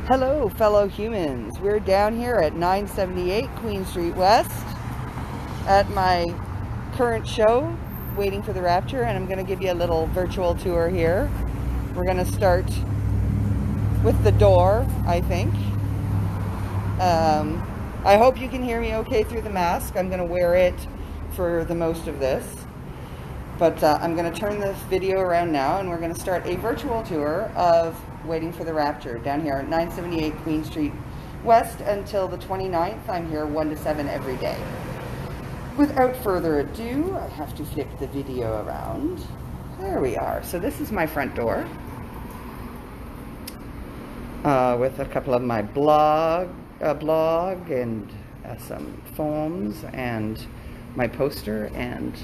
Hello, fellow humans. We're down here at 978 Queen Street West at my current show, Waiting for the Rapture, and I'm going to give you a little virtual tour here. We're going to start with the door, I think. I hope you can hear me okay through the mask. I'm going to wear it for the most of this. But I'm going to turn this video around now, and we're going to start a virtual tour of Waiting for the Rapture down here at 978 Queen Street West until the 29th. I'm here 1 to 7 every day. Without further ado, I have to flip the video around. There we are. So this is my front door with a couple of my blog and some foams and my poster and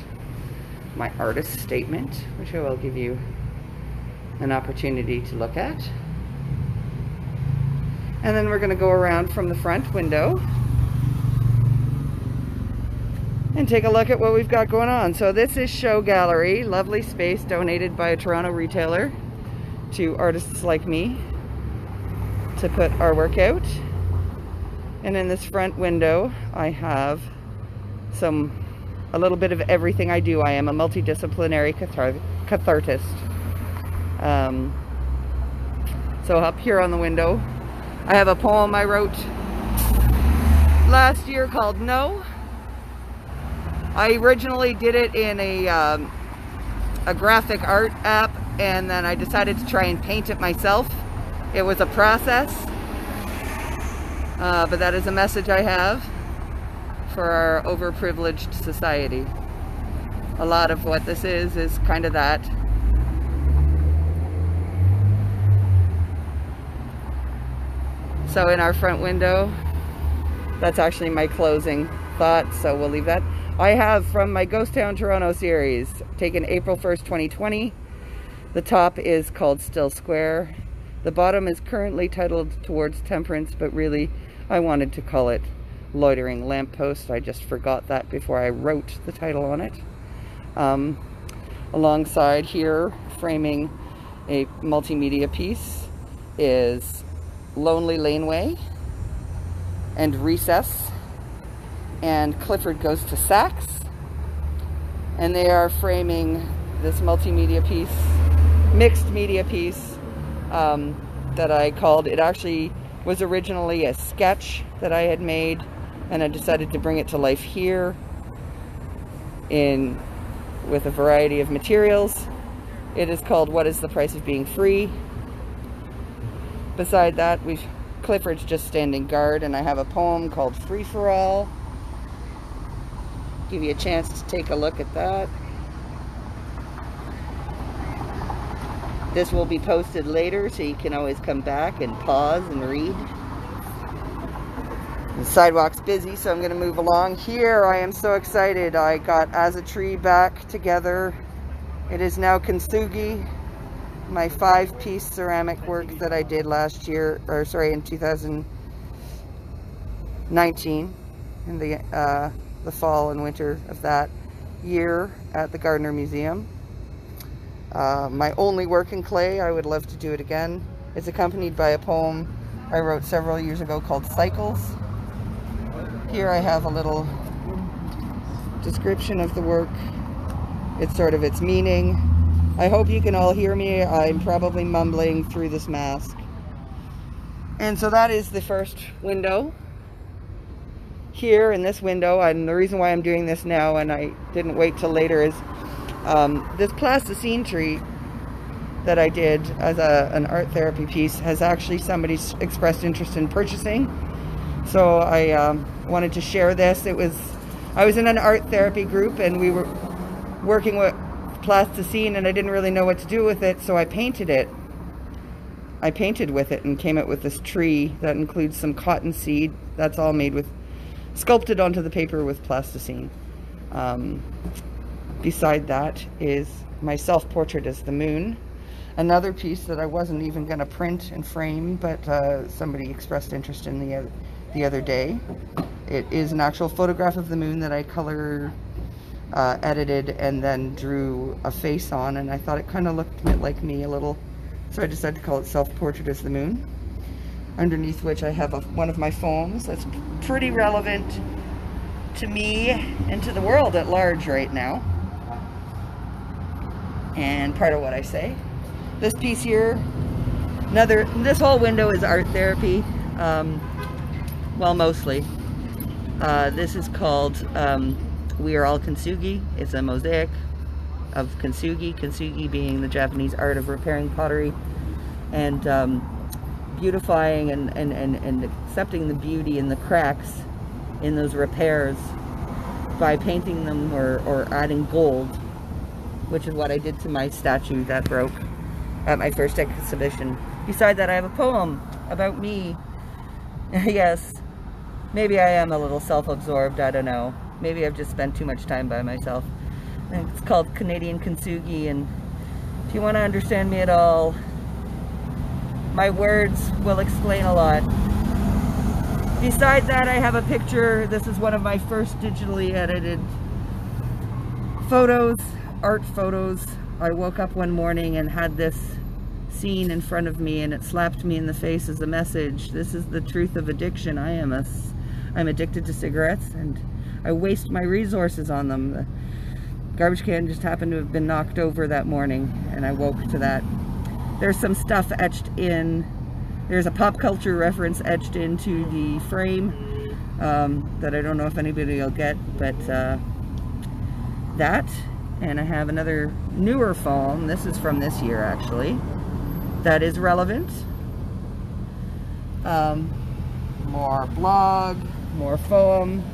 my artist statement, which I will give you an opportunity to look at. And then we're going to go around from the front window and take a look at what we've got going on. So this is Show Gallery, lovely space donated by a Toronto retailer to artists like me to put our work out. And in this front window I have a little bit of everything I do. I am a multidisciplinary cathartist. So up here on the window I have a poem I wrote last year called No. I originally did it in a graphic art app, and then I decided to try and paint it myself. It was a process, but that is a message I have for our overprivileged society. A lot of what this is kind of that. So in our front window, that's actually my closing thought, so we'll leave that. I have, from my Ghost Town Toronto series, taken April 1st, 2020. The top is called Still Square. The bottom is currently titled Towards Temperance, but really I wanted to call it Loitering Lamppost. I just forgot that before I wrote the title on it. Alongside here, framing a multimedia piece, is Lonely Laneway and Recess and Clifford Goes to Sax, and they are framing this multimedia piece, mixed media piece, that I called, it actually was originally a sketch that I had made, and I decided to bring it to life here with a variety of materials. It is called What is the Price of Being Free? Beside that, Clifford's just standing guard, and I have a poem called Free for All. Give you a chance to take a look at that. This will be posted later, so you can always come back and pause and read. The sidewalk's busy, so I'm going to move along. Here, I am so excited. I got As a Tree back together. It is now Kintsugi, my 5-piece ceramic work that I did last year, or sorry, in 2019, in the fall and winter of that year at the Gardner Museum. My only work in clay, I would love to do it again. It's accompanied by a poem I wrote several years ago called Cycles. Here I have a little description of the work. It's sort of its meaning. I hope you can all hear me. I'm probably mumbling through this mask. And so that is the first window. Here in this window, and the reason why I'm doing this now and I didn't wait till later is this plasticine tree that I did as an art therapy piece has actually somebody expressed interest in purchasing. So I wanted to share this. I was in an art therapy group, and we were working with plasticine, and I didn't really know what to do with it, so I painted it. I painted with it and came up with this tree that includes some cotton seed. That's all sculpted onto the paper with plasticine. Beside that is my self-portrait as the moon. Another piece that I wasn't even going to print and frame, but somebody expressed interest in the other day. It is an actual photograph of the moon that I color edited and then drew a face on, and I thought it kind of looked like me a little, so I decided to call it Self-Portrait as the Moon. underneath which I have one of my foams that's pretty relevant to me and to the world at large right now, and part of what I say. This piece here, this whole window is art therapy, well, mostly. This is called We Are All Kintsugi. It's a mosaic of kintsugi, kintsugi being the Japanese art of repairing pottery, and beautifying and accepting the beauty in the cracks in those repairs by painting them or adding gold, which is what I did to my statue that broke at my first exhibition. Beside that, I have a poem about me. Yes, maybe I am a little self-absorbed, I don't know. Maybe I've just spent too much time by myself. And it's called Canadian Kintsugi, and if you want to understand me at all, my words will explain a lot. Beside that, I have a picture. This is one of my first digitally edited photos, art photos. I woke up one morning and had this scene in front of me, and it slapped me in the face as a message. This is the truth of addiction. I'm addicted to cigarettes, and I waste my resources on them. The garbage can just happened to have been knocked over that morning, and I woke to that. There's some stuff etched in. There's a pop culture reference etched into the frame that I don't know if anybody will get, but that. And I have another newer foam. This is from this year, actually. That is relevant. More blog, more foam.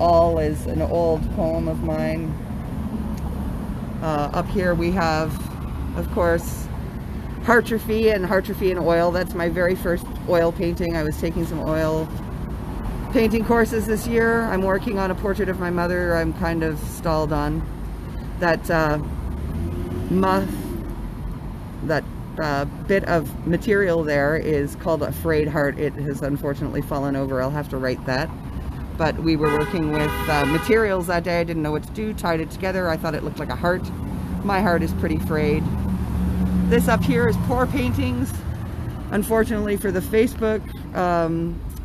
All is an old poem of mine. Up here we have, of course, Hypertrophy and oil. That's my very first oil painting. I was taking some oil painting courses this year. I'm working on a portrait of my mother. I'm kind of stalled on. That bit of material there is called a frayed heart. It has unfortunately fallen over. I'll have to write that. But we were working with materials that day. I didn't know what to do. Tied it together. I thought it looked like a heart. My heart is pretty frayed. This up here is pour paintings. Unfortunately for the Facebook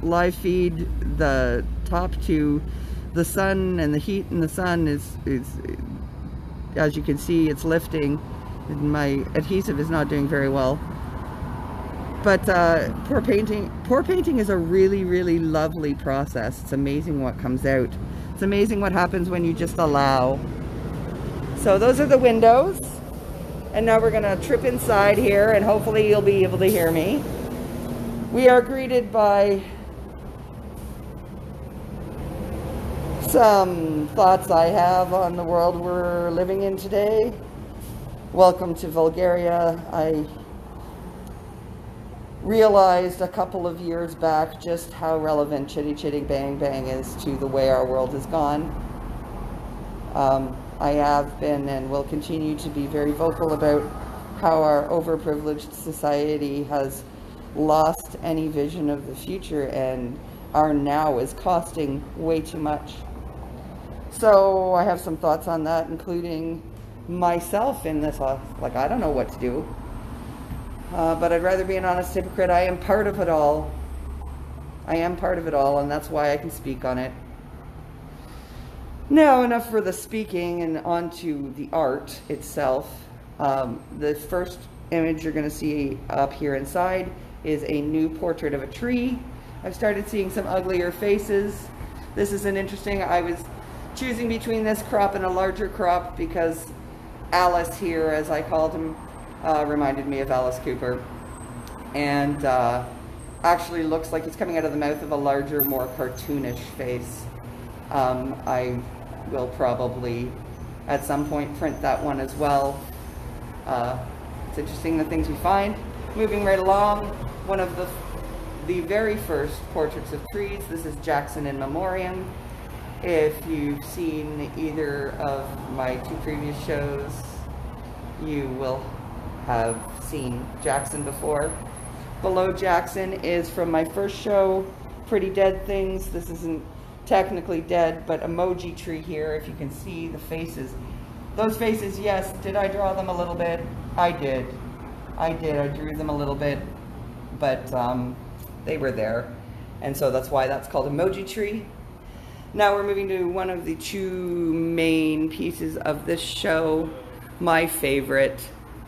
live feed, the top to the sun and the heat in the sun is as you can see, it's lifting. My adhesive is not doing very well. But pour painting is a really, really lovely process. It's amazing what comes out. It's amazing what happens when you just allow. So those are the windows. And now we're gonna trip inside here, and hopefully you'll be able to hear me. We are greeted by some thoughts I have on the world we're living in today. Welcome to Bulgaria. I realized a couple of years back just how relevant Chitty Chitty Bang Bang is to the way our world has gone. I have been and will continue to be very vocal about how our overprivileged society has lost any vision of the future, and our now is costing way too much. So I have some thoughts on that, including myself in this. Like, I don't know what to do. But I'd rather be an honest hypocrite. I am part of it all. I am part of it all, and that's why I can speak on it. Now, enough for the speaking, and on to the art itself. The first image you're going to see up here inside is a new portrait of a tree. I've started seeing some uglier faces. This is an interesting, I was choosing between this crop and a larger crop because Alice here, as I called him, reminded me of Alice Cooper, and actually looks like he's coming out of the mouth of a larger, more cartoonish face. I will probably at some point print that one as well. It's interesting the things we find. Moving right along, one of the very first portraits of trees. This is Jackson in Memoriam. If you've seen either of my two previous shows, you will have seen Jackson before. Below Jackson is from my first show, Pretty Dead Things. This isn't technically dead, but emoji tree here, if you can see the faces. Those faces, yes, did I draw them a little bit? I did. I drew them a little bit, but they were there. And so that's why that's called Emoji Tree. Now we're moving to one of the two main pieces of this show, my favorite.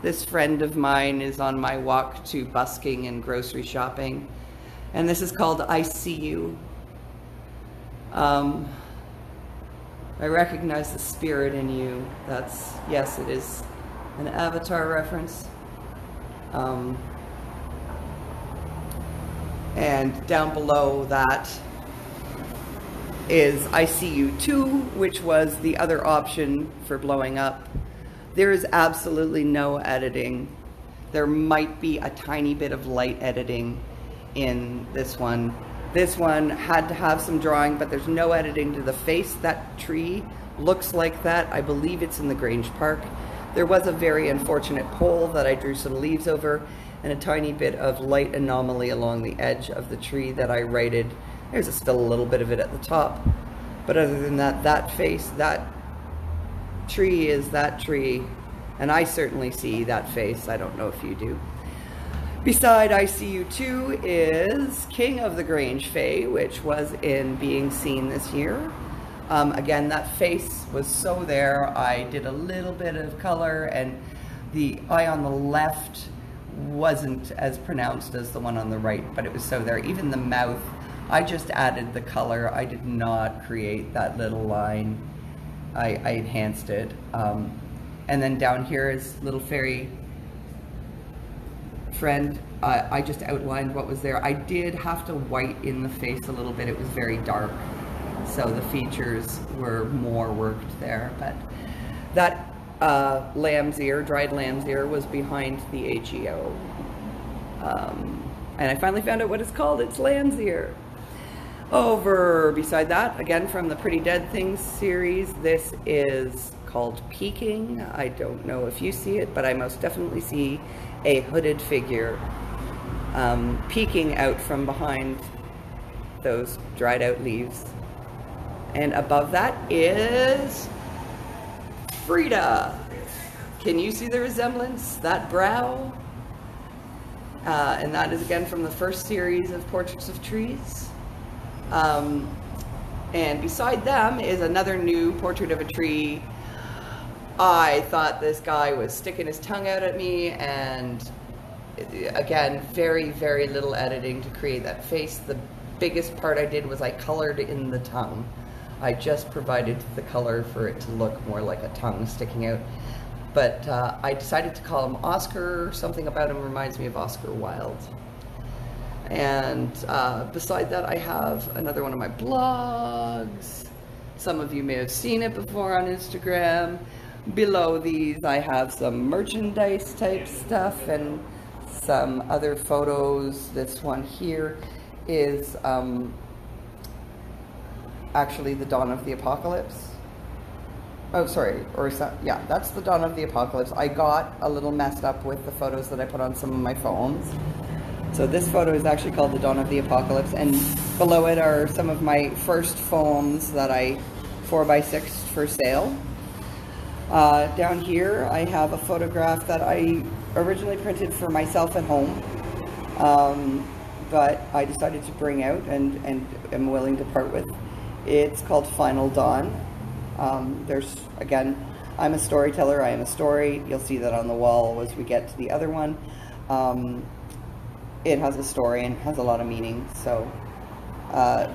This friend of mine is on my walk to busking and grocery shopping. And this is called I See You. I recognize the spirit in you. That's, yes, it is an Avatar reference. And down below that is I See You 2, which was the other option for blowing up. There is absolutely no editing. There might be a tiny bit of light editing in this one. This one had to have some drawing, but there's no editing to the face. That tree looks like that. I believe it's in the Grange Park. There was a very unfortunate pole that I drew some leaves over and a tiny bit of light anomaly along the edge of the tree that I righted. There's still a little bit of it at the top. But other than that, that face, that tree is that tree. And I certainly see that face. I don't know if you do. Beside I See You 2 is King of the Grange Fae, which was in Being Seen this year. Again, that face was so there. I did a little bit of color, and the eye on the left wasn't as pronounced as the one on the right, but it was so there. Even the mouth, I just added the color. I did not create that little line. I enhanced it. And then down here is little fairy friend. I just outlined what was there. I did have to white in the face a little bit. It was very dark, so the features were more worked there. But that lamb's ear, dried lamb's ear, was behind the AGO. And I finally found out what it's called. It's lamb's ear. Over beside that, again from the Pretty Dead Things series, this is called Peeking. I don't know if you see it, but I most definitely see a hooded figure peeking out from behind those dried out leaves. And above that is Frida. Can you see the resemblance? That brow? And that is again from the first series of Portraits of Trees. And beside them is another new portrait of a tree. I thought this guy was sticking his tongue out at me, and again, very, very little editing to create that face. The biggest part I did was I colored in the tongue. I just provided the color for it to look more like a tongue sticking out. But I decided to call him Oscar. Something about him reminds me of Oscar Wilde. And beside that, I have another one of my blogs. Some of you may have seen it before on Instagram. Below these, I have some merchandise type stuff and some other photos. This one here is actually the dawn of the apocalypse. Oh, sorry, yeah, that's the dawn of the apocalypse. I got a little messed up with the photos that I put on some of my phones. So this photo is actually called the dawn of the apocalypse, and below it are some of my first foams that I 4x6 for sale. Down here I have a photograph that I originally printed for myself at home, but I decided to bring out and am willing to part with. It's called Final Dawn. There's, again, I'm a storyteller, I am a story. You'll see that on the wall as we get to the other one. It has a story and has a lot of meaning. So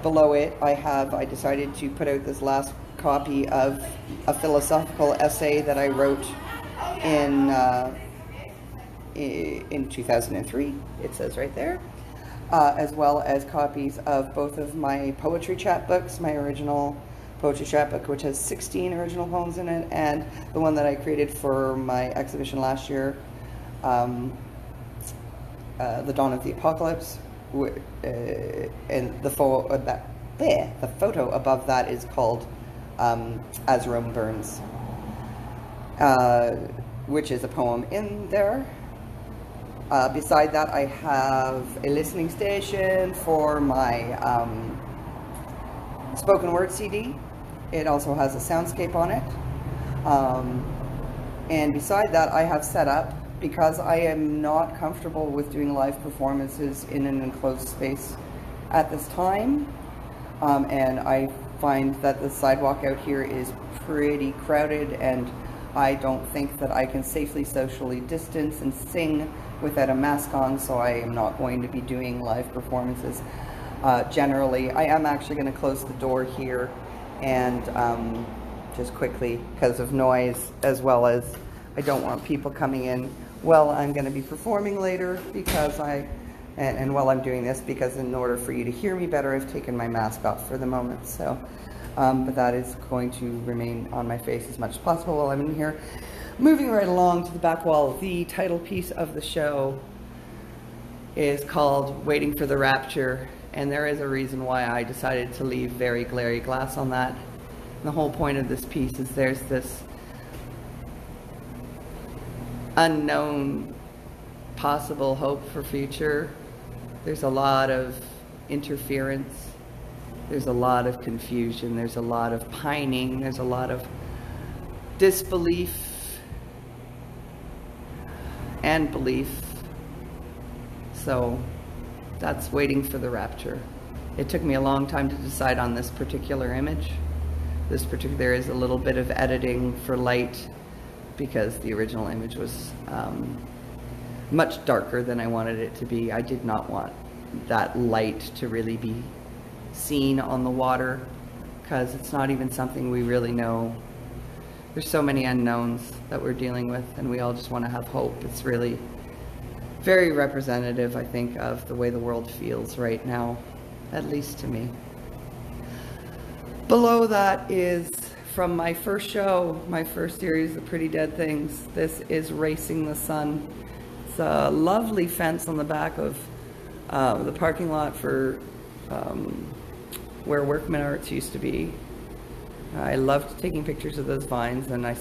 below it I decided to put out this last copy of a philosophical essay that I wrote in 2003, it says right there, as well as copies of both of my poetry chapbooks, my original poetry chapbook, which has 16 original poems in it, and the one that I created for my exhibition last year, The Dawn of the Apocalypse, and the photo above that is called As Rome Burns, which is a poem in there. Beside that, I have a listening station for my spoken word CD. It also has a soundscape on it. And beside that, I have set up because I am not comfortable with doing live performances in an enclosed space at this time, and I find that the sidewalk out here is pretty crowded, and I don't think that I can safely socially distance and sing without a mask on, so I am not going to be doing live performances. Generally, I am actually going to close the door here, and just quickly, because of noise, as well as I don't want people coming in while I'm going to be performing later, because and while I'm doing this, because in order for you to hear me better, I've taken my mask off for the moment. So, but that is going to remain on my face as much as possible while I'm in here. Moving right along to the back wall, the title piece of the show is called Waiting for the Rapture, and there is a reason why I decided to leave very glary glass on that. And the whole point of this piece is there's this unknown possible hope for future. There's a lot of interference, there's a lot of confusion, there's a lot of pining, there's a lot of disbelief and belief. So that's Waiting for the Rapture. It took me a long time to decide on this particular image. There is a little bit of editing for light, because the original image was much darker than I wanted it to be. I did not want that light to really be seen on the water, because it's not even something we really know. There's so many unknowns that we're dealing with, and we all just want to have hope. It's really very representative, I think, of the way the world feels right now, at least to me. Below that is from my first show, my first series of Pretty Dead Things. This is Racing the Sun. It's a lovely fence on the back of the parking lot for where Workman Arts used to be. I loved taking pictures of those vines, and I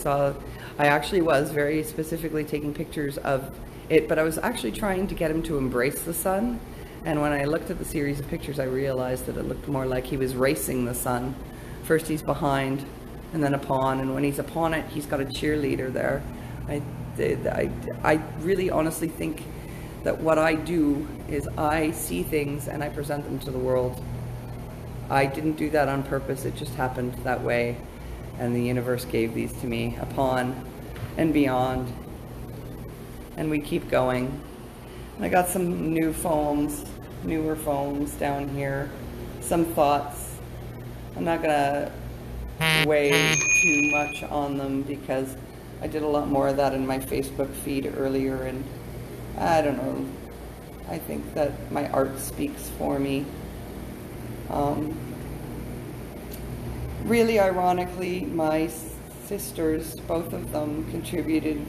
actually was very specifically taking pictures of it, but I was actually trying to get him to embrace the sun. And when I looked at the series of pictures, I realized that it looked more like he was racing the sun. First he's behind, and then upon, and when he's upon it, he's got a cheerleader there. I really honestly think that what I do is I see things and I present them to the world. I didn't do that on purpose, it just happened that way, and the universe gave these to me, upon and beyond, and we keep going. And I got some newer foams down here, some thoughts. I'm not gonna weigh too much on them, because I did a lot more of that in my Facebook feed earlier, and I don't know, I think that my art speaks for me. Really ironically, my sisters, both of them, contributed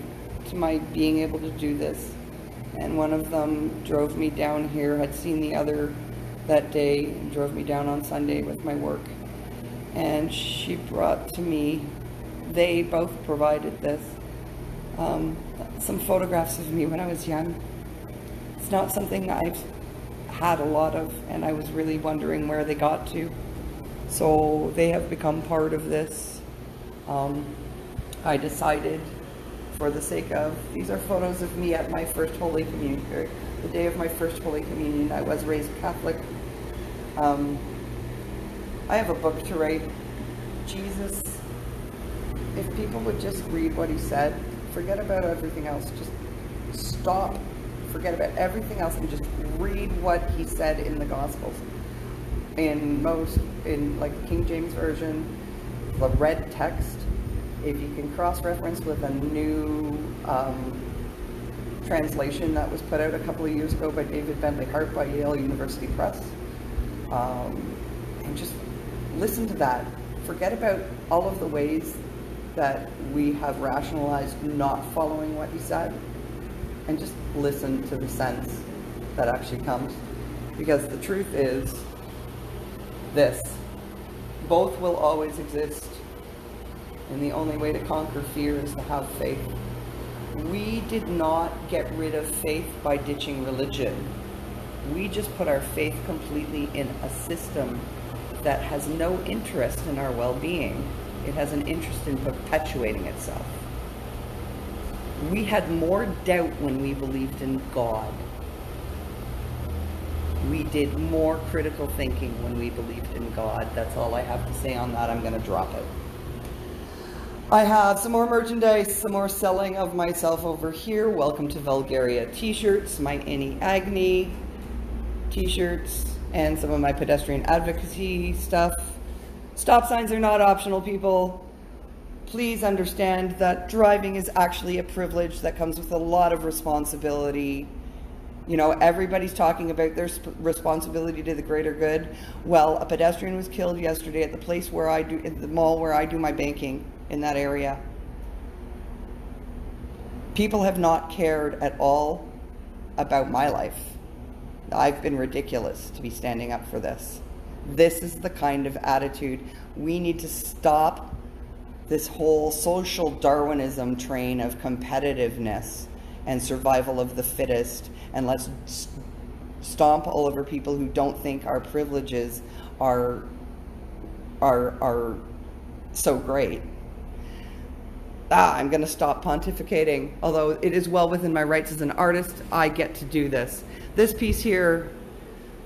to my being able to do this, and one of them drove me down here, had seen the other that day, and drove me down on Sunday with my work, and she brought to me, they both provided this, some photographs of me when I was young. It's not something I've had a lot of, and I was really wondering where they got to. So they have become part of this. I decided, for the sake of, these are photos of me at my first Holy Communion, or the day of my first Holy Communion. I was raised Catholic. I have a book to write. Jesus, if people would just read what he said, forget about everything else, just stop, forget about everything else, and just read what he said in the Gospels. In like the King James Version, the red text, if you can cross-reference with a new translation that was put out a couple of years ago by David Bentley Hart by Yale University Press, and just listen to that. Forget about all of the ways that we have rationalized not following what he said, and just listen to the sense that actually comes. Because the truth is this: both will always exist, and the only way to conquer fear is to have faith. We did not get rid of faith by ditching religion. We just put our faith completely in a system that has no interest in our well-being. It has an interest in perpetuating itself. We had more doubt when we believed in God. We did more critical thinking when we believed in God. That's all I have to say on that. I'm going to drop it. I have some more merchandise, some more selling of myself over here. Welcome to Vulgaria t-shirts, my Annie Agnew t-shirts, and some of my pedestrian advocacy stuff. Stop signs are not optional, people. Please understand that driving is actually a privilege that comes with a lot of responsibility. You know, everybody's talking about their responsibility to the greater good. Well, a pedestrian was killed yesterday at the place where I do, at the mall where I do my banking in that area. People have not cared at all about my life. I've been ridiculous to be standing up for this. This is the kind of attitude. We need to stop this whole social Darwinism train of competitiveness and survival of the fittest, and let's stomp all over people who don't think our privileges are so great. I'm going to stop pontificating. Although it is well within my rights as an artist, I get to do this. This piece here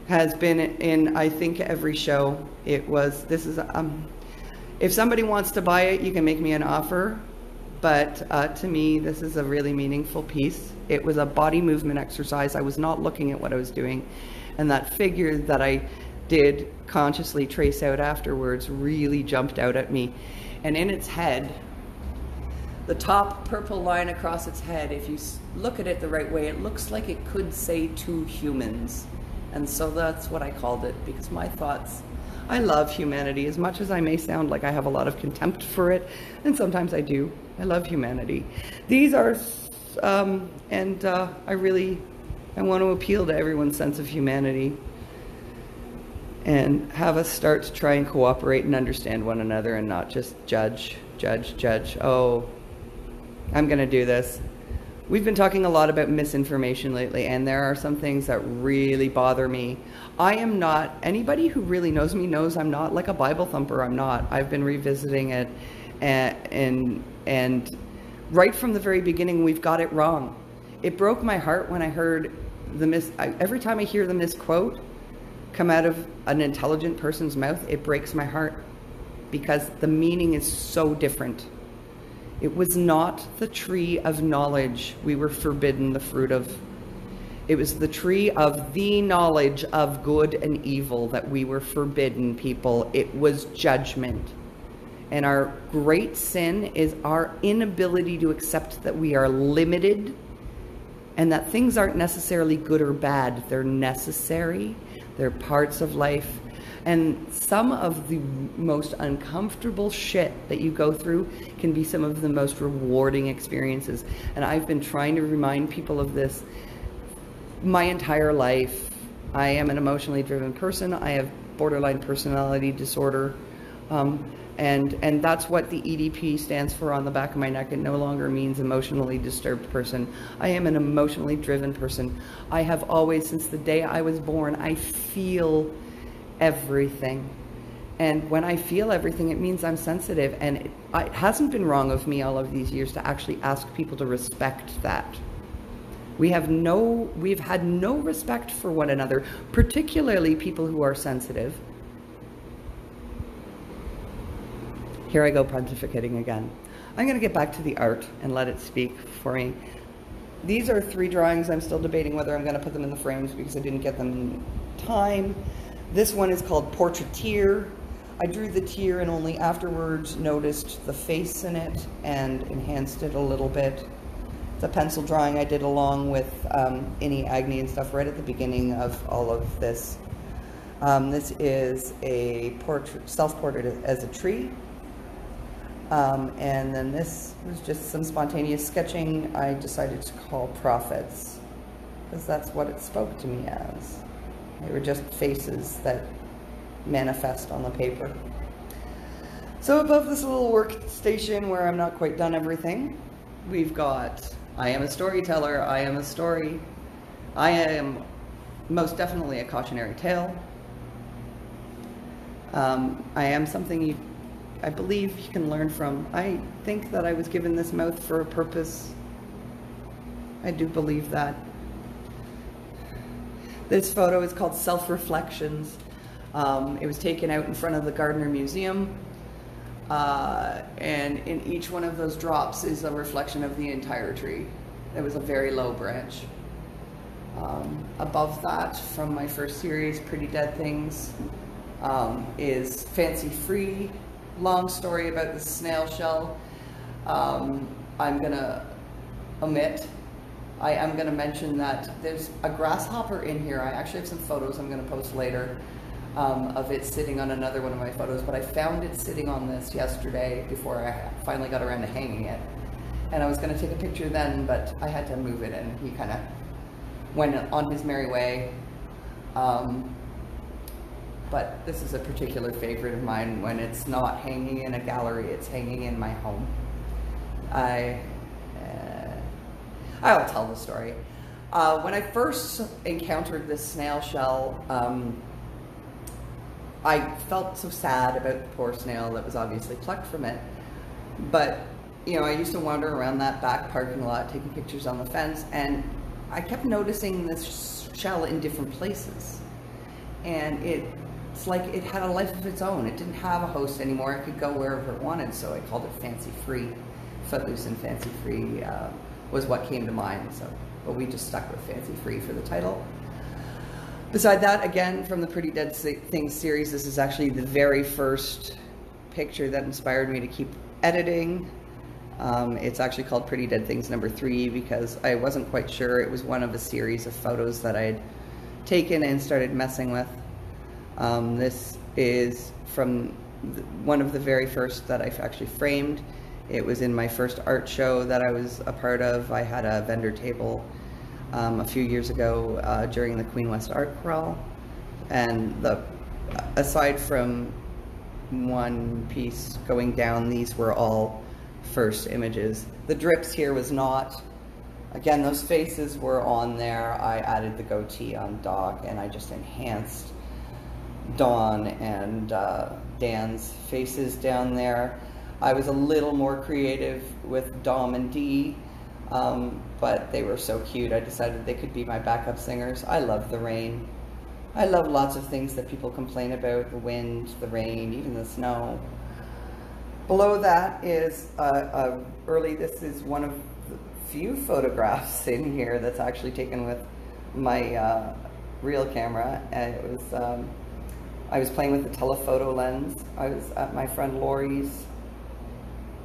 has been in, I think, every show. This is, if somebody wants to buy it, you can make me an offer. But to me, this is a really meaningful piece. It was a body movement exercise. I was not looking at what I was doing. And that figure that I did consciously trace out afterwards really jumped out at me. And in its head, the top purple line across its head, if you look at it the right way, it looks like it could say two humans. And so that's what I called it, because my thoughts, I love humanity as much as I may sound like I have a lot of contempt for it, and sometimes I do. I love humanity. These are, I want to appeal to everyone's sense of humanity and have us start to try and cooperate and understand one another and not just judge. Oh, I'm going to do this. We've been talking a lot about misinformation lately, and there are some things that really bother me. I am not, anybody who really knows me knows I'm not like a Bible thumper. I'm not. I've been revisiting it, and right from the very beginning, we've got it wrong. It broke my heart when I heard every time I hear the misquote come out of an intelligent person's mouth, it breaks my heart because the meaning is so different. It was not the tree of knowledge we were forbidden the fruit of. It was the tree of the knowledge of good and evil that we were forbidden, people. It was judgment. And our great sin is our inability to accept that we are limited and that things aren't necessarily good or bad. They're necessary. They're parts of life. And some of the most uncomfortable shit that you go through can be some of the most rewarding experiences. And I've been trying to remind people of this my entire life. I am an emotionally driven person. I have borderline personality disorder. And that's what the EDP stands for on the back of my neck. It no longer means emotionally disturbed person. I am an emotionally driven person. I have always, since the day I was born, I feel everything. And when I feel everything, it means I'm sensitive. And it hasn't been wrong of me all of these years to actually ask people to respect that. We've had no respect for one another, particularly people who are sensitive. Here I go pontificating again. I'm going to get back to the art and let it speak for me. These are 3 drawings. I'm still debating whether I'm going to put them in the frames because I didn't get them in time. This one is called Portraiture. I drew the tear and only afterwards noticed the face in it and enhanced it a little bit. It's a pencil drawing I did along with Annie Agnew and stuff right at the beginning of all of this. This is a self-portrait as a tree. And then this was just some spontaneous sketching I decided to call Prophets, because that's what it spoke to me as. They were just faces that manifest on the paper. So above this little workstation where I'm not quite done everything, we've got, I am a storyteller, I am a story, I am most definitely a cautionary tale. I am something I believe you can learn from. I think that I was given this mouth for a purpose. I do believe that. This photo is called Self-Reflections. It was taken out in front of the Gardner Museum. And in each one of those drops is a reflection of the entire tree. It was a very low branch. Above that, from my first series, Pretty Dead Things, is Fancy Free, long story about the snail shell. I'm gonna omit. I am gonna mention that there's a grasshopper in here. I actually have some photos I'm gonna post later of it sitting on another one of my photos, but I found it sitting on this yesterday before I finally got around to hanging it. And I was gonna take a picture then, but I had to move it and he kind of went on his merry way. But this is a particular favorite of mine. When it's not hanging in a gallery, it's hanging in my home. I'll tell the story. When I first encountered this snail shell, I felt so sad about the poor snail that was obviously plucked from it. But, you know, I used to wander around that back parking lot taking pictures on the fence, and I kept noticing this shell in different places. And it's like it had a life of its own. It didn't have a host anymore. It could go wherever it wanted, so I called it Fancy Free. Footloose and Fancy Free was what came to mind, so, but we just stuck with Fancy Free for the title. Beside that, again, from the Pretty Dead Things series, this is actually the very first picture that inspired me to keep editing. It's actually called Pretty Dead Things #3 because I wasn't quite sure. It was one of a series of photos that I had taken and started messing with. This is from one of the very first that I've actually framed. It was in my first art show that I was a part of. I had a vendor table a few years ago during the Queen West Art Crawl. And aside from one piece going down, these were all first images. The drips here was not. Again, those faces were on there. I added the goatee on Doc, and I just enhanced Dawn and Dan's faces down there. I was a little more creative with Dom and Dee, but they were so cute. I decided they could be my backup singers. I love the rain. I love lots of things that people complain about, the wind, the rain, even the snow. Below that is this is one of the few photographs in here that's actually taken with my real camera. And it was, I was playing with the telephoto lens. I was at my friend Lori's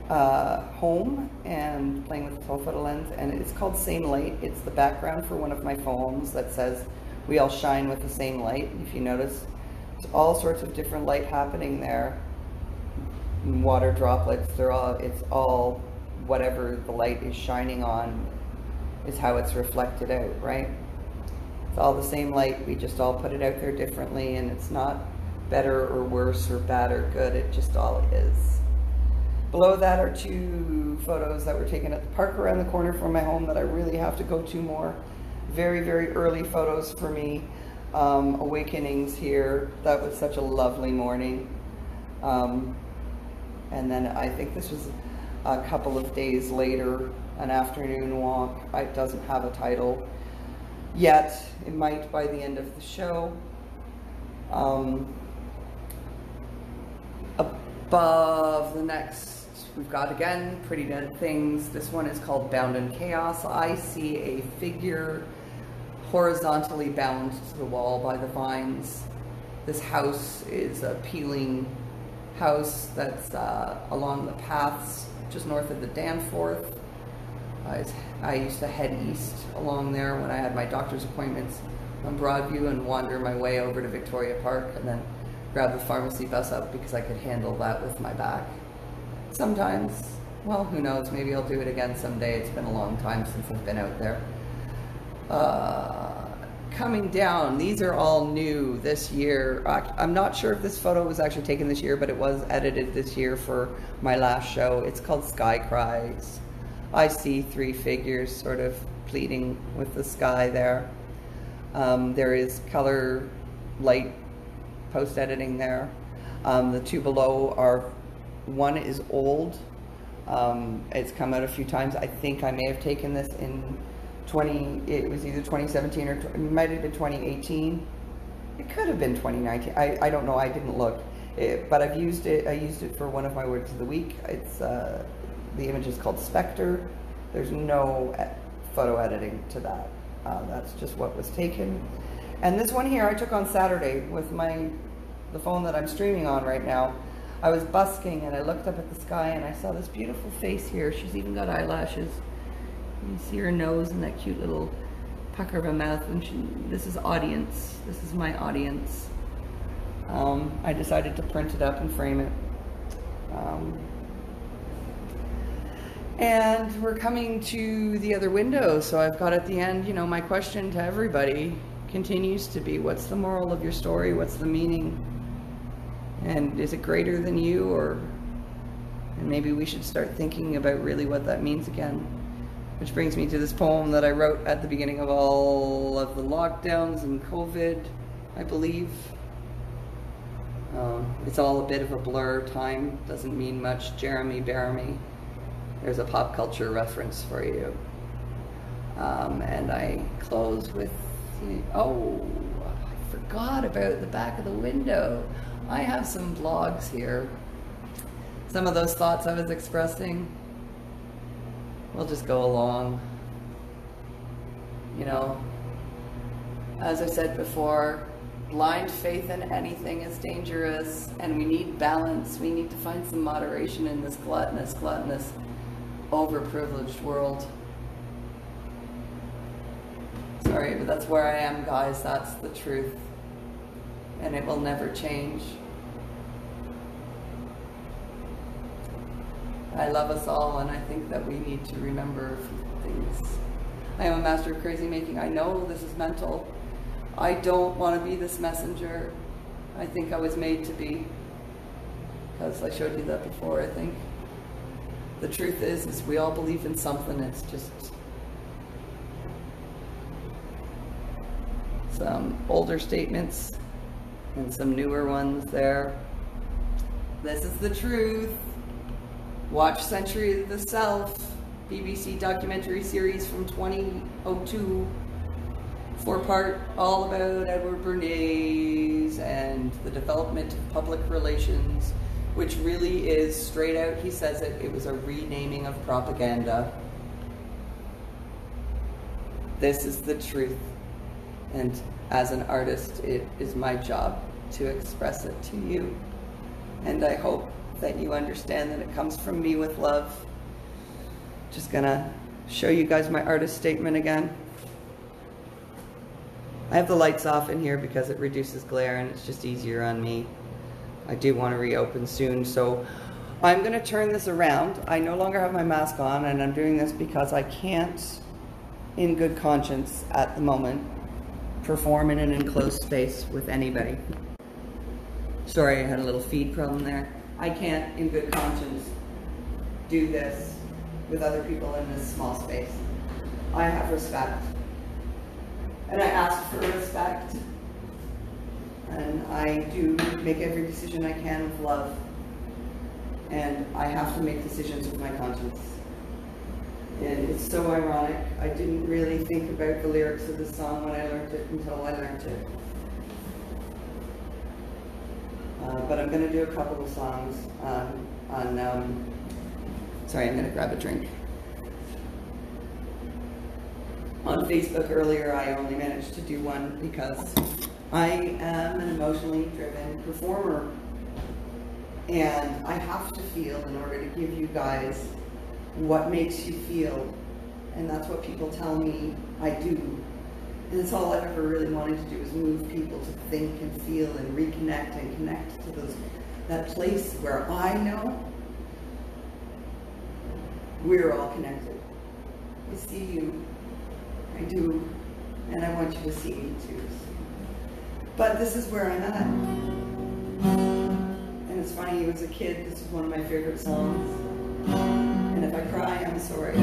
home and playing with the telephoto lens, and it's called Same Light. It's the background for one of my poems that says, "We all shine with the same light." If you notice, there's all sorts of different light happening there. Water droplets, it's all whatever the light is shining on is how it's reflected out, right? It's all the same light, we just all put it out there differently, and it's not better or worse or bad or good, it just all is. Below that are two photos that were taken at the park around the corner from my home that I really have to go to more. Very, very early photos for me. Awakenings here. That was such a lovely morning. And then I think this was a couple of days later, an afternoon walk. It doesn't have a title yet. It might by the end of the show. Above the next, we've got again Pretty Dead Things. This one is called Bound in Chaos. I see a figure horizontally bound to the wall by the vines. This house is a peeling house that's along the paths just north of the Danforth. I used to head east along there when I had my doctor's appointments on Broadview and wander my way over to Victoria Park and then grab the pharmacy bus up because I could handle that with my back. Sometimes, well, who knows, maybe I'll do it again someday. It's been a long time since I've been out there. Coming down, these are all new this year. I'm not sure if this photo was actually taken this year, but it was edited this year for my last show. It's called Sky Cries. I see three figures sort of pleading with the sky there. There is color, light, post-editing there. The two below are, one is old. It's come out a few times. I think I may have taken this in it was either 2017 or it might have been 2018. It could have been 2019. I don't know. I didn't look. But I've used it. I used it for one of my words of the week. It's the image is called Spectre. There's no photo editing to that. That's just what was taken. And this one here I took on Saturday with the phone that I'm streaming on right now. I was busking and I looked up at the sky and I saw this beautiful face here. She's even got eyelashes. You see her nose and that cute little pucker of a mouth. And this is audience. This is my audience. I decided to print it up and frame it. And we're coming to the other window. So I've got at the end, you know, my question to everybody continues to be, what's the moral of your story? What's the meaning? And is it greater than you? And maybe we should start thinking about really what that means again. Which brings me to this poem that I wrote at the beginning of all of the lockdowns and COVID, I believe. It's all a bit of a blur. Time doesn't mean much. Jeremy Bearimy. There's a pop culture reference for you. And I close with, oh, I forgot about the back of the window. I have some blogs here. Some of those thoughts I was expressing, we'll just go along. You know, as I said before, blind faith in anything is dangerous, and we need balance. We need to find some moderation in this gluttonous, overprivileged world. Sorry, but that's where I am, guys. That's the truth. And it will never change. I love us all, and I think that we need to remember a few things. I am a master of crazy making. I know this is mental. I don't want to be this messenger. I think I was made to be, because I showed you that before, I think. The truth is we all believe in something. It's just some older statements and some newer ones there. This is the truth. Watch Century of the Self, BBC documentary series from 2002. 4-part, all about Edward Bernays and the development of public relations, which really is, straight out, he says it, it was a renaming of propaganda. This is the truth. And as an artist, it is my job to express it to you. And I hope that you understand that it comes from me with love. Just gonna show you guys my artist statement again. I have the lights off in here because it reduces glare and it's just easier on me. I do want to reopen soon, so I'm going to turn this around. I no longer have my mask on, and I'm doing this because I can't, in good conscience at the moment, perform in an enclosed space with anybody. Sorry, I had a little feed problem there. I can't, in good conscience, do this with other people in this small space. I have respect. And I ask for respect. And I do make every decision I can with love. And I have to make decisions with my conscience. And it's so ironic. I didn't really think about the lyrics of the song when I learned it until I learned it. But I'm going to do a couple of songs sorry, I'm going to grab a drink. On Facebook earlier, I only managed to do one because I am an emotionally driven performer. And I have to feel in order to give you guys what makes you feel. And that's what people tell me I do. And it's all I've ever really wanted to do, is move people to think and feel and reconnect and connect to that place where I know we're all connected. I see you. I do. And I want you to see me too. But this is where I'm at. And it's funny, as a kid, this is one of my favorite songs. And if I cry, I'm sorry.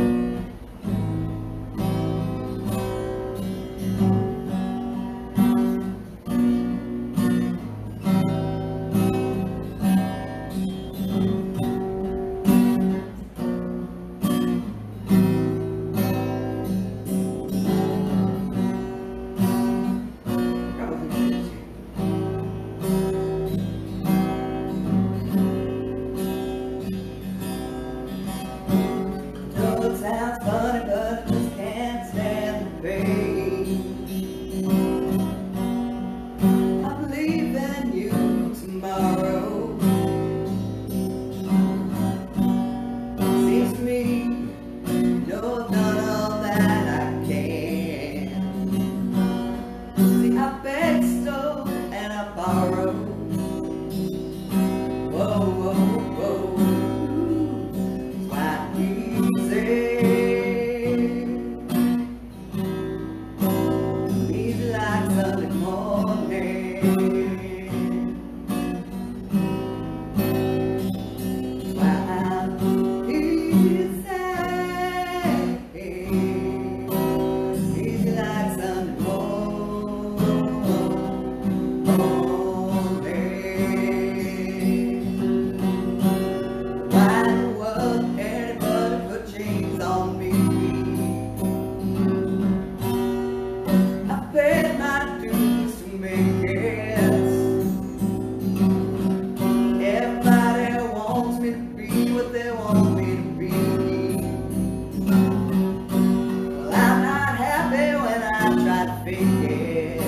certificates.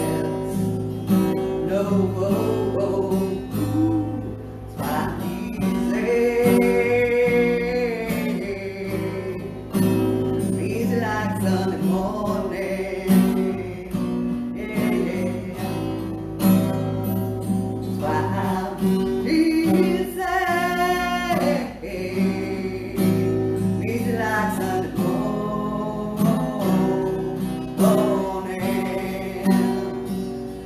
No, oh, oh, it's not easy like Sunday morning. Yeah, yeah. It's why I'm easy like Sunday morning.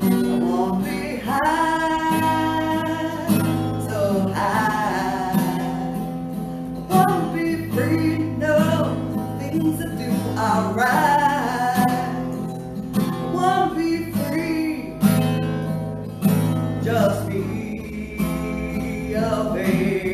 I won't be high, so high. I won't be free, no, things that do are right. I won't be free, just be a babe.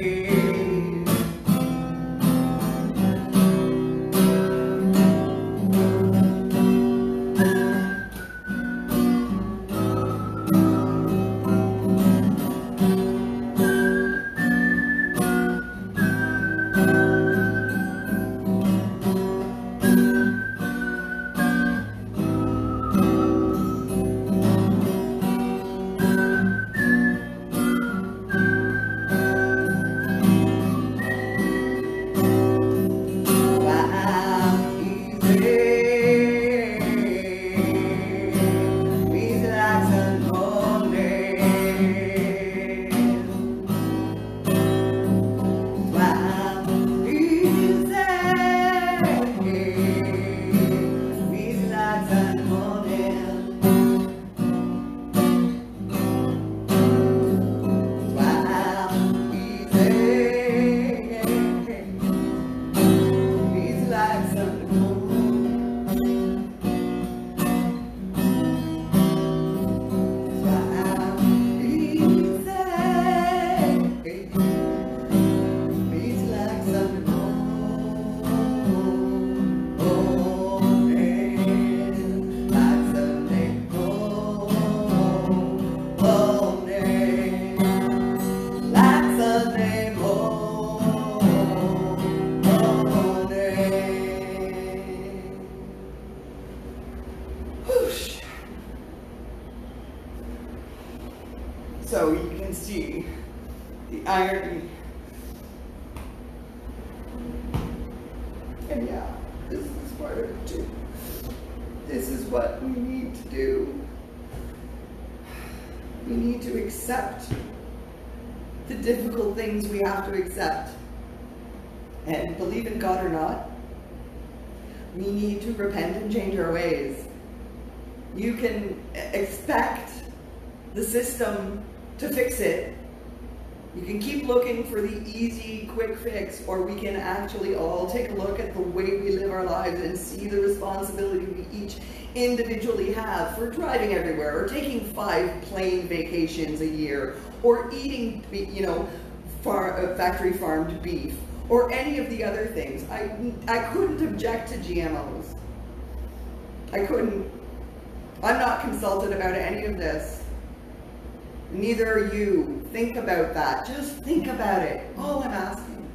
So you can see the irony. And yeah, this is part of it too. This is what we need to do. We need to accept the difficult things we have to accept. And believe in God or not, we need to repent and change our ways. You can expect the system to fix it. You can keep looking for the easy, quick fix, or we can actually all take a look at the way we live our lives and see the responsibility we each individually have for driving everywhere, or taking 5 plane vacations a year, or eating, factory farmed beef, or any of the other things. I couldn't object to GMOs. I couldn't. I'm not consulted about any of this. Neither are you. Think about that. Just think about it. All I'm asking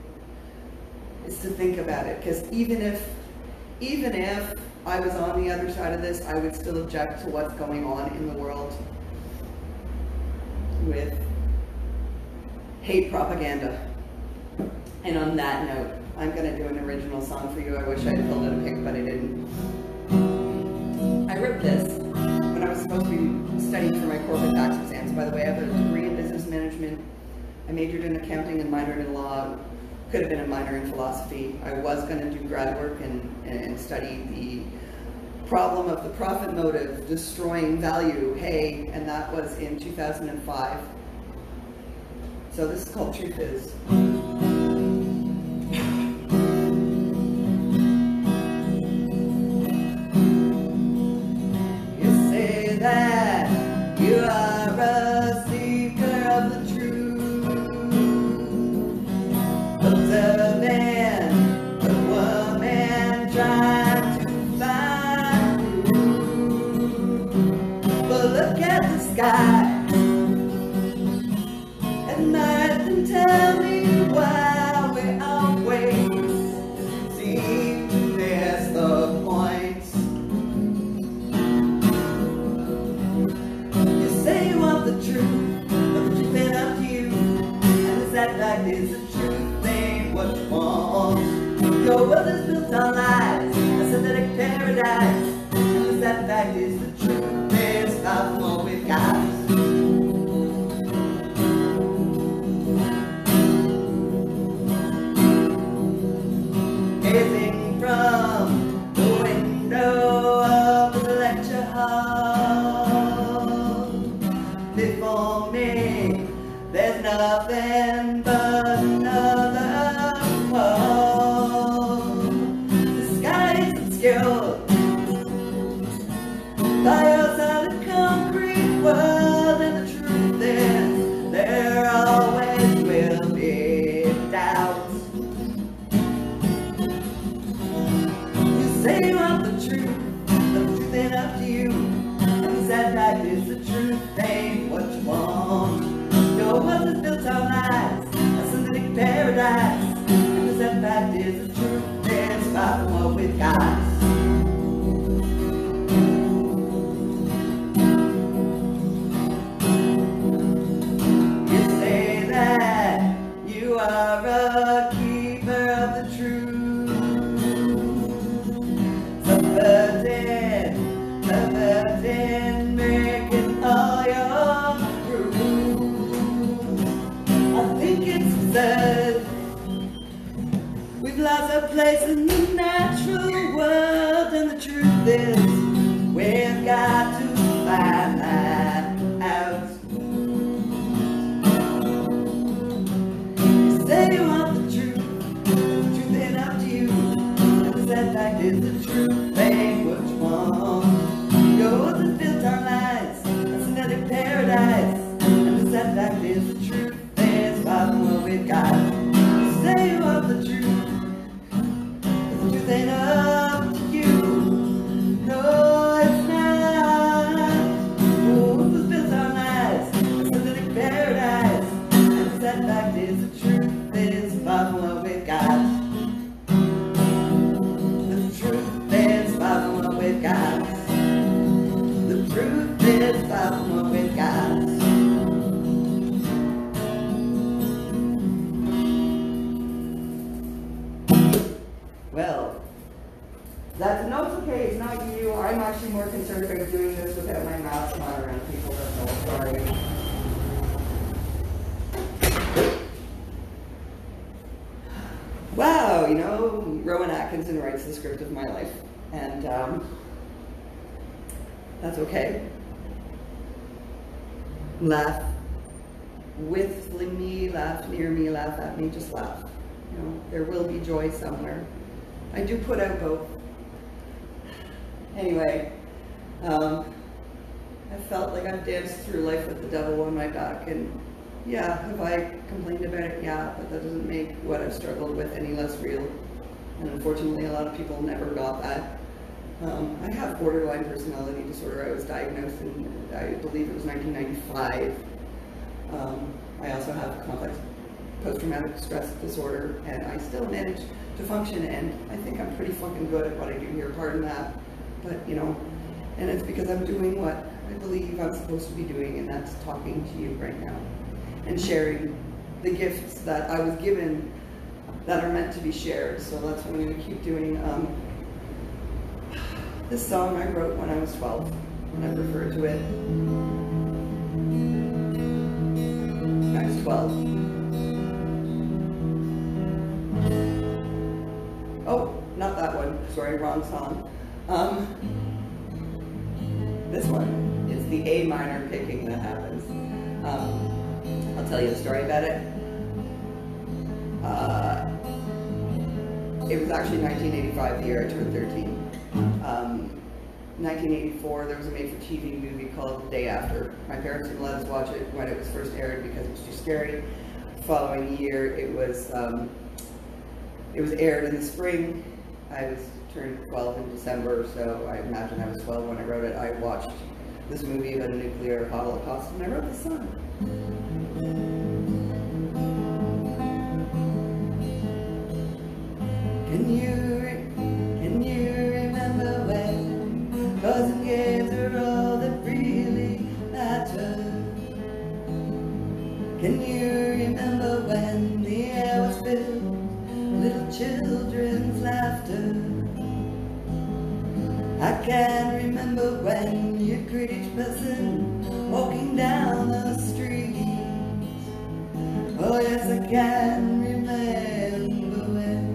is to think about it. Because even if I was on the other side of this, I would still object to what's going on in the world with hate propaganda. And on that note, I'm going to do an original song for you. I wish I had pulled out a pic, but I didn't. I wrote this when I was supposed to be studying for my corporate tax exams. By the way, I have a degree in business management. I majored in accounting and minored in law. Could have been a minor in philosophy. I was going to do grad work and study the problem of the profit motive destroying value. Hey, and that was in 2005. So this is called Truth Is. That you are a seeker of the truth, observing the woman trying to find you. But look at the sky at night and tell me why we always seem to miss the point. truth ain't what you want. Your world is built on lies, a synthetic paradise. And the sad fact is the truth is far from what we've got. You say that you are a keeper of the truth. Subverting, making all your rules. I think it's absurd. We've lost our place in the natural world, and the truth is we've got to find that out. You say you want the truth ain't up to you. And the sad fact is the truth ain't what you want. Yours is built on lies, a synthetic paradise. And the sad fact is the truth is far from what we've got. You say you want the truth, but the truth ain't up to you. No, it's not. Yours is built on lies, a synthetic paradise. And the sad fact is the truth is far from what we've got. The truth is far from what we've got. The truth is far from what we've got. Well, that's no, it's okay, it's not you. I'm actually more concerned about doing this without my mask on around people. That's all. Sorry. Wow, you know, Rowan Atkinson writes the script of my life, and that's okay. Laugh with me, laugh near me, laugh at me, just laugh. You know, there will be joy somewhere. I do put out both. Anyway, I felt like I've danced through life with the devil on my back, and yeah, have I complained about it? Yeah, but that doesn't make what I've struggled with any less real. And unfortunately, a lot of people never got that. I have borderline personality disorder. I was diagnosed in, I believe it was 1995. I also have complex post-traumatic stress disorder, and I still manage to function, and I think I'm pretty fucking good at what I do here, pardon that. But, you know, and it's because I'm doing what I believe I'm supposed to be doing, and that's talking to you right now and sharing the gifts that I was given that are meant to be shared. So that's what I'm going to keep doing. This song I wrote when I was 12, and I've referred to it. I was 12. Oh, not that one. Sorry, wrong song. This one is the A minor picking that happens. I'll tell you a story about it. It was actually 1985, the year I turned 13. 1984, there was a made-for-TV movie called The Day After. My parents didn't let us watch it when it was first aired because it was too scary. The following year, it was aired in the spring. I was turned 12 in December, so I imagine I was 12 when I wrote it. I watched this movie about a nuclear holocaust, and I wrote this song. Can you remember when cousin games are all that really matter? Can you remember when the air was filled with little children's laughter? I can remember when you'd greet each person walking down the street. Oh yes, I can remember when.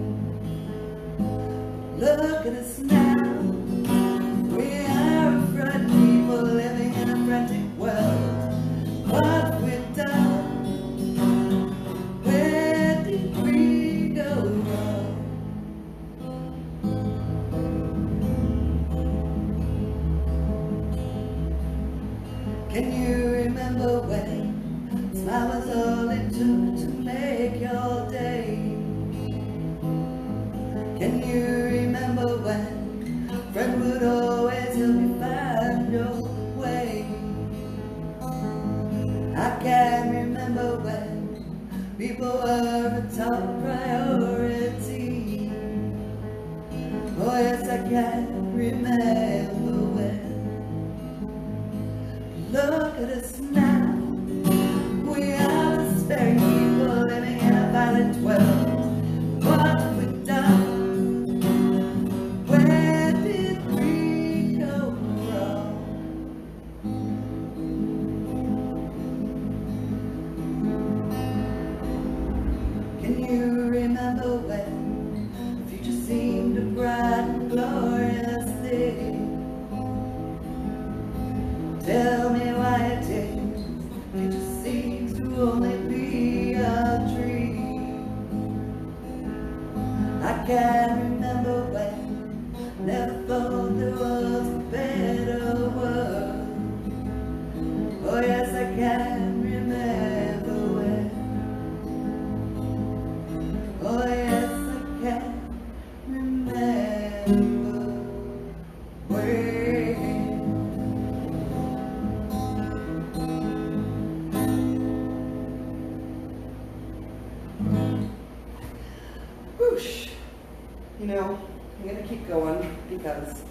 Look at us now, we are a frightened people living in a frantic world. What we've done, where did we go wrong? Can you remember when a smile was all it took to make your day? Can you remember when a friend would always help you find your way? people were a top priority. Oh yes, I can't remember when. Look at us now. We are the sparing people living in a violent world. What have we done? Where did we go wrong? Can you remember when the future seemed a bright and glorious day? Tell me why it is. It just seems to only be a dream. I can't remember when. Never thought there was a better world. Oh yes, I can remember when. Oh yes, I can remember when. Whoosh. You know, I'm going to keep going because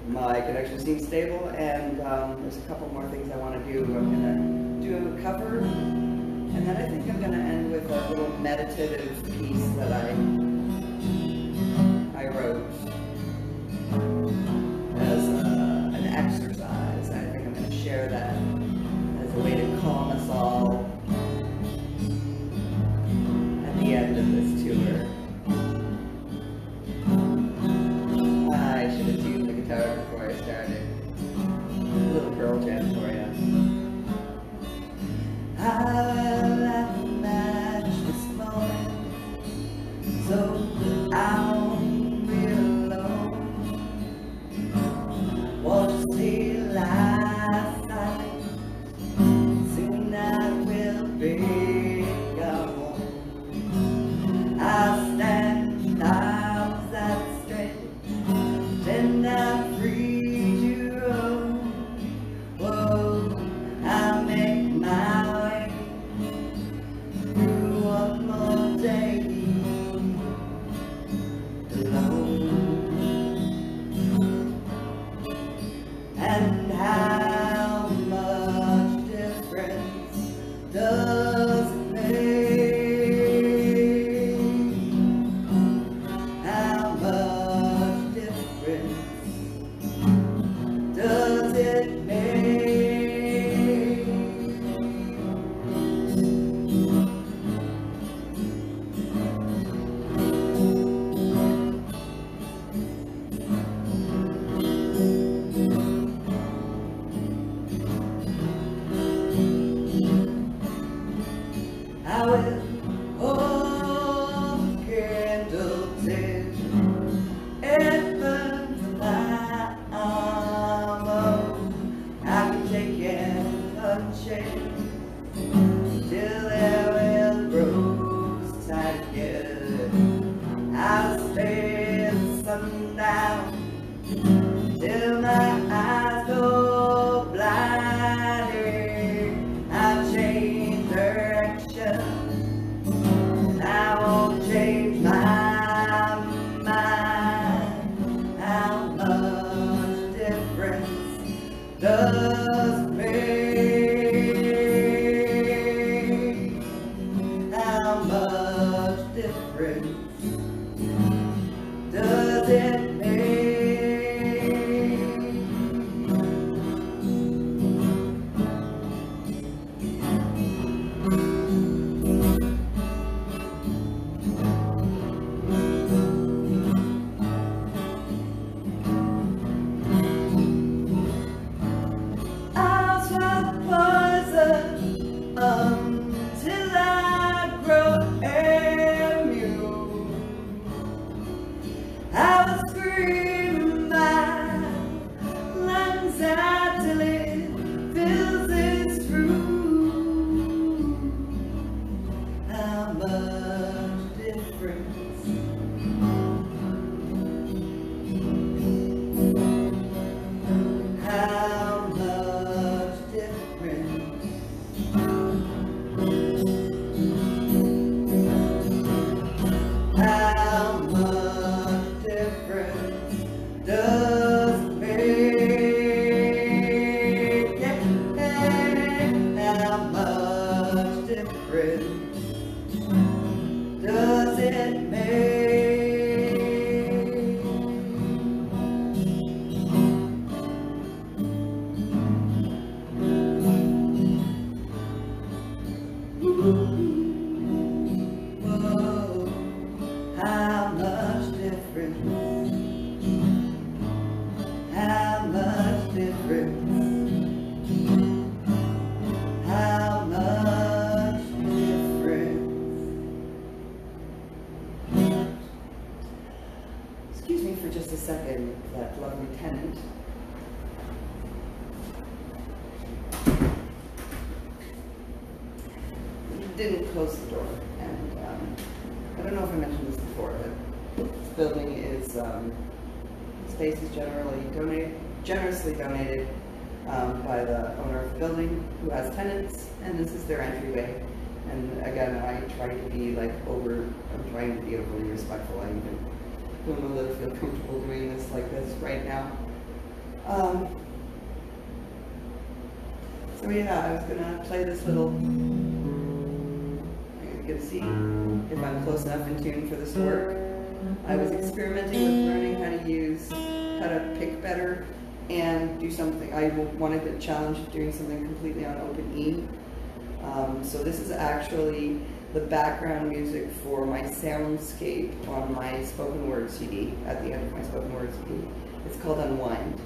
my connection seems stable, and there's a couple more things I want to do. I'm going to do a cover, and then I think I'm going to end with a little meditative piece that I wrote as an exercise. I think I'm going to share that as a way to calm us all at the end of this tour. I should have tuned the guitar before I started. A little girl jam for you. I left the match this morning, so I'm real alone. Won't you see last night? Soon I will be gone. I'll stand arms outstretched, and I'm free to roam. Whoa, I'll make my way through one more day alone. And how much difference does it make? How much difference does it make? I will hold the candle till it burns my arm. I can take it unchanged till there will rose tide again. I'll stay at sundown till my eyes go blinding. I'll change direction. I won't change my mind. How much difference does it make? How much difference does it make? I'll try didn't close the door. And I don't know if I mentioned this before, but this building is, space is generously donated by the owner of the building, who has tenants, and this is their entryway. And again, I try to be like I'm trying to be overly respectful. I even don't know that I feel comfortable doing this like this right now. So yeah, I was gonna play this little, I'm gonna see if I'm close enough in tune for this to work. I was experimenting with learning how to pick better and do something. I wanted to challenge doing something completely on open E. So this is actually the background music for my soundscape on my spoken word CD, at the end of my spoken word CD. It's called Unwind.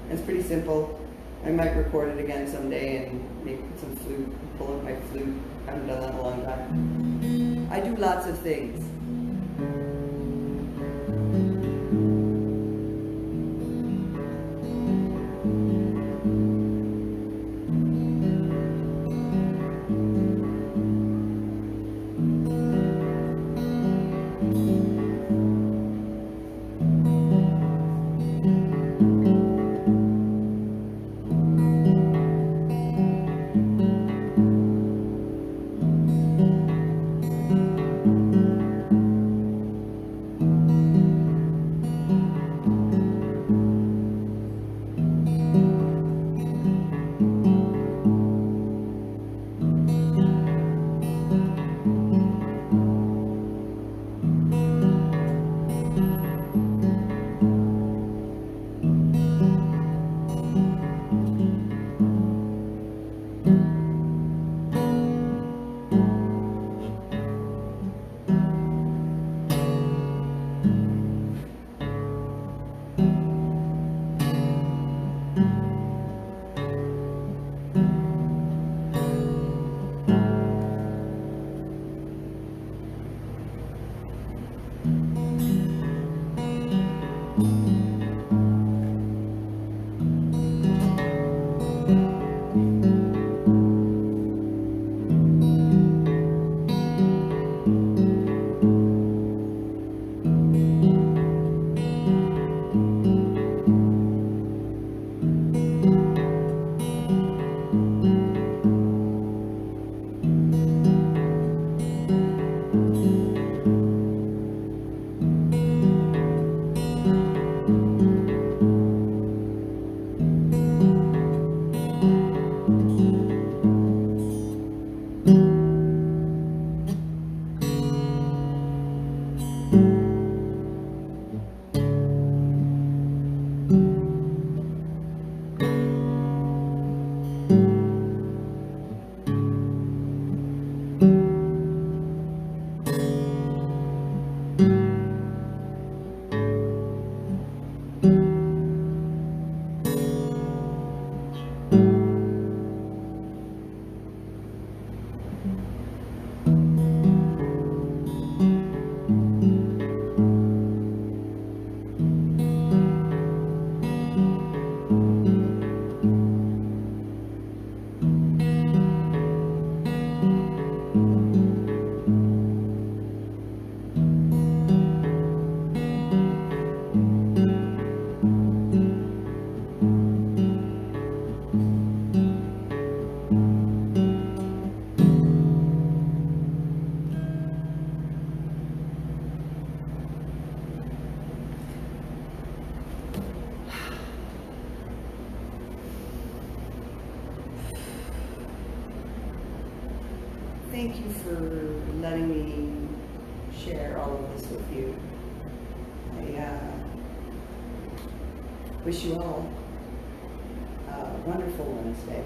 And it's pretty simple. I might record it again someday and maybe put some flute, pull out my flute. I haven't done that in a long time. I do lots of things. Thank you for letting me share all of this with you. I wish you all a wonderful Wednesday.